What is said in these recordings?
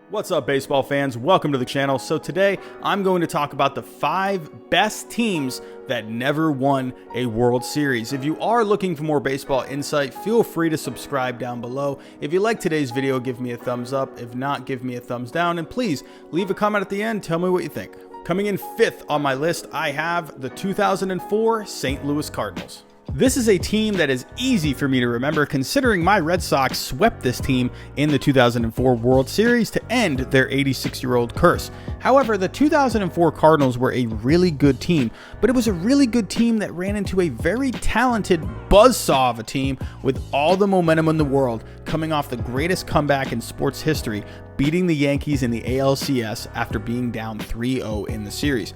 What's up, baseball fans? Welcome to the channel. So today I'm going to talk about the 5 best teams that never won a World Series. If you are looking for more baseball insight, feel free to subscribe down below. If you like today's video, give me a thumbs up. If not, give me a thumbs down. And please leave a comment at the end. Tell me what you think. Coming in 5th on my list, I have the 2004 St. Louis Cardinals. This is a team that is easy for me to remember considering my Red Sox swept this team in the 2004 World Series to end their 86-year-old curse. However, the 2004 Cardinals were a really good team, but it was a really good team that ran into a very talented buzzsaw of a team with all the momentum in the world, coming off the greatest comeback in sports history, beating the Yankees in the ALCS after being down 3-0 in the series.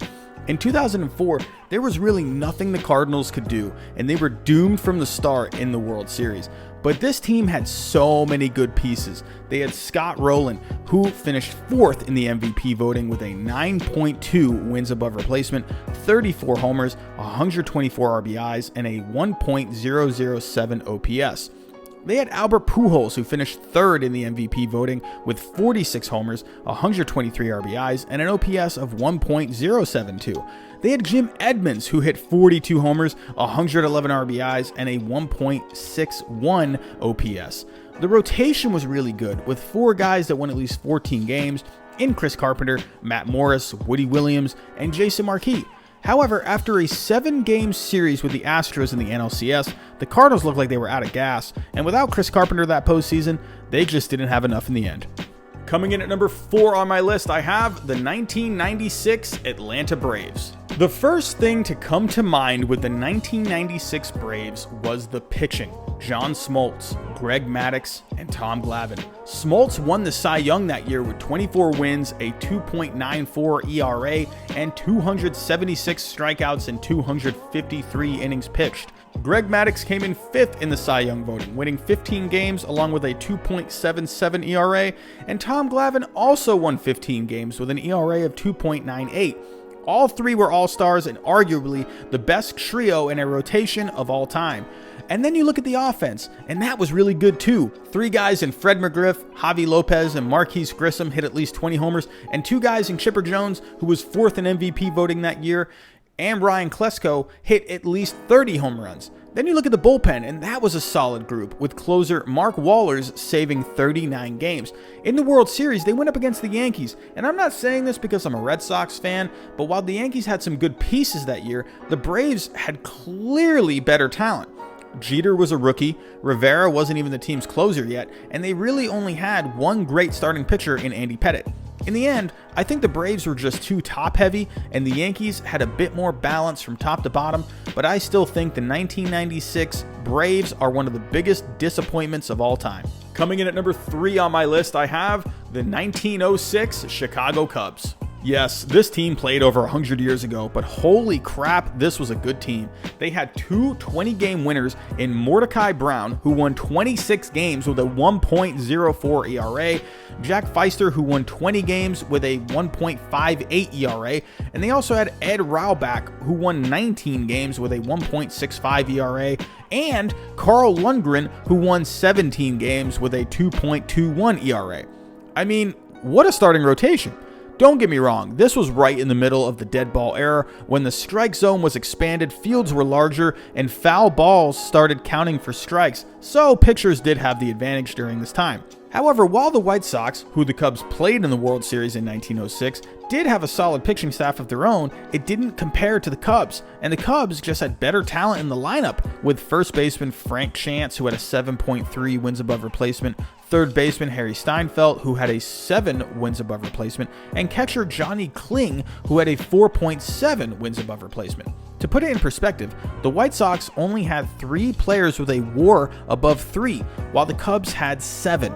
In 2004, there was really nothing the Cardinals could do, and they were doomed from the start in the World Series. But this team had so many good pieces. They had Scott Rowland, who finished 4th in the MVP voting with a 9.2 wins above replacement, 34 homers, 124 RBIs, and a 1.007 OPS. They had Albert Pujols, who finished 3rd in the MVP voting with 46 homers, 123 RBIs, and an OPS of 1.072. They had Jim Edmonds, who hit 42 homers, 111 RBIs, and a 1.61 OPS. The rotation was really good, with 4 guys that won at least 14 games in Chris Carpenter, Matt Morris, Woody Williams, and Jason Marquis. However, after a 7-game series with the Astros in the NLCS, the Cardinals looked like they were out of gas, and without Chris Carpenter that postseason, they just didn't have enough in the end. Coming in at number 4 on my list, I have the 1996 Atlanta Braves. The first thing to come to mind with the 1996 Braves was the pitching. John Smoltz, Greg Maddux, and Tom Glavine. Smoltz won the Cy Young that year with 24 wins, a 2.94 ERA, and 276 strikeouts in 253 innings pitched. Greg Maddux came in 5th in the Cy Young voting, winning 15 games along with a 2.77 ERA, and Tom Glavine also won 15 games with an ERA of 2.98. All 3 were all-stars and arguably the best trio in a rotation of all time. And then you look at the offense, and that was really good too. 3 guys in Fred McGriff, Javi Lopez, and Marquise Grissom hit at least 20 homers, and 2 guys in Chipper Jones, who was 4th in MVP voting that year, and Ryan Klesko hit at least 30 home runs. Then you look at the bullpen, and that was a solid group, with closer Mark Wohlers saving 39 games. In the World Series, they went up against the Yankees, and I'm not saying this because I'm a Red Sox fan, but while the Yankees had some good pieces that year, the Braves had clearly better talent. Jeter was a rookie, Rivera wasn't even the team's closer yet, and they really only had one great starting pitcher in Andy Pettitte. In the end, I think the Braves were just too top-heavy, and the Yankees had a bit more balance from top to bottom, but I still think the 1996 Braves are one of the biggest disappointments of all time. Coming in at number 3 on my list, I have the 1906 Chicago Cubs. Yes, this team played over 100 years ago, but holy crap, this was a good team. They had 2 20-game winners in Mordecai Brown, who won 26 games with a 1.04 ERA, Jack Feister, who won 20 games with a 1.58 ERA, and they also had Ed Raubach, who won 19 games with a 1.65 ERA, and Carl Lundgren, who won 17 games with a 2.21 ERA. I mean, what a starting rotation. Don't get me wrong, this was right in the middle of the dead ball era when the strike zone was expanded, fields were larger, and foul balls started counting for strikes, so pitchers did have the advantage during this time. However, while the White Sox, who the Cubs played in the World Series in 1906, did have a solid pitching staff of their own, it didn't compare to the Cubs, and the Cubs just had better talent in the lineup, with first baseman Frank Chance, who had a 7.3 wins above replacement, third baseman Harry Steinfeld, who had a 7 wins above replacement, and catcher Johnny Kling, who had a 4.7 wins above replacement. To put it in perspective, the White Sox only had 3 players with a WAR above 3, while the Cubs had 7.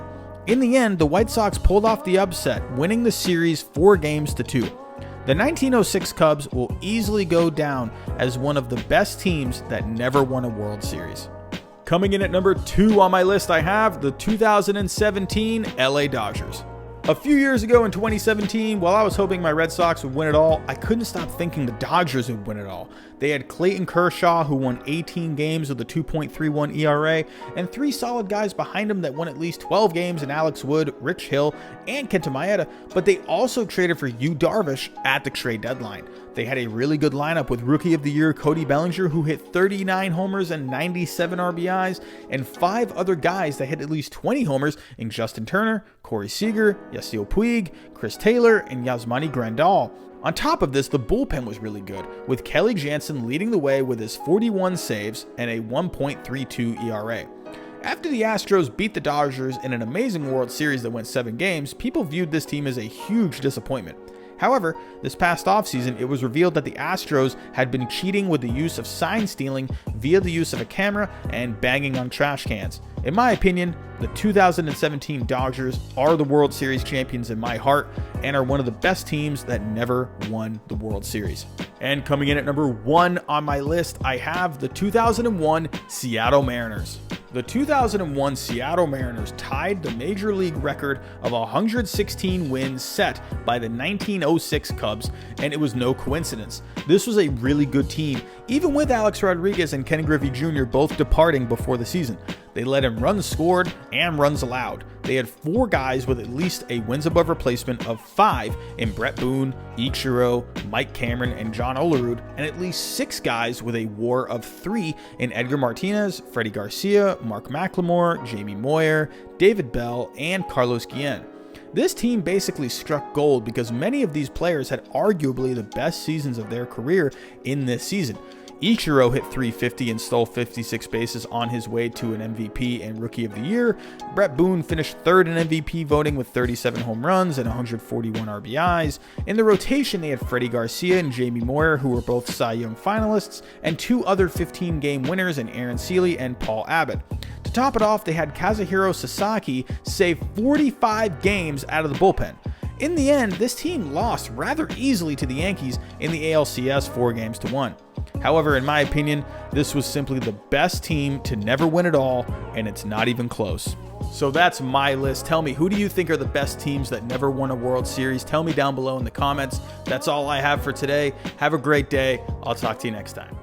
In the end, the White Sox pulled off the upset, winning the series 4-2. The 1906 Cubs will easily go down as one of the best teams that never won a World Series. Coming in at number 2 on my list, I have the 2017 LA Dodgers. A few years ago in 2017, while I was hoping my Red Sox would win it all, I couldn't stop thinking the Dodgers would win it all. They had Clayton Kershaw, who won 18 games with a 2.31 ERA, and 3 solid guys behind him that won at least 12 games in Alex Wood, Rich Hill, and Kenta Maeda, but they also traded for Yu Darvish at the trade deadline. They had a really good lineup with Rookie of the Year Cody Bellinger, who hit 39 homers and 97 RBIs, and 5 other guys that hit at least 20 homers in Justin Turner, Corey Seager, Yasiel Puig, Chris Taylor, and Yasmani Grandal. On top of this, the bullpen was really good, with Kelly Jansen leading the way with his 41 saves and a 1.32 ERA. After the Astros beat the Dodgers in an amazing World Series that went 7 games, people viewed this team as a huge disappointment. However, this past offseason, it was revealed that the Astros had been cheating with the use of sign stealing via the use of a camera and banging on trash cans. In my opinion, the 2017 Dodgers are the World Series champions in my heart and are one of the best teams that never won the World Series. And coming in at number 1 on my list, I have the 2001 Seattle Mariners. The 2001 Seattle Mariners tied the Major League record of 116 wins set by the 1906 Cubs, and it was no coincidence. This was a really good team, even with Alex Rodriguez and Ken Griffey Jr. both departing before the season. They led in runs scored and runs allowed. They had 4 guys with at least a wins above replacement of 5 in Brett Boone, Ichiro, Mike Cameron, and John Olerud, and at least 6 guys with a WAR of 3 in Edgar Martinez, Freddie Garcia, Mark McLemore, Jamie Moyer, David Bell, and Carlos Guillen. This team basically struck gold because many of these players had arguably the best seasons of their career in this season. Ichiro hit 350 and stole 56 bases on his way to an MVP and Rookie of the Year. Brett Boone finished 3rd in MVP voting with 37 home runs and 141 RBIs. In the rotation, they had Freddie Garcia and Jamie Moyer, who were both Cy Young finalists, and 2 other 15-game winners in Aaron Seeley and Paul Abbott. To top it off, they had Kazuhiro Sasaki save 45 games out of the bullpen. In the end, this team lost rather easily to the Yankees in the ALCS 4-1. However, in my opinion, this was simply the best team to never win it all, and it's not even close. So that's my list. Tell me, who do you think are the best teams that never won a World Series? Tell me down below in the comments. That's all I have for today. Have a great day. I'll talk to you next time.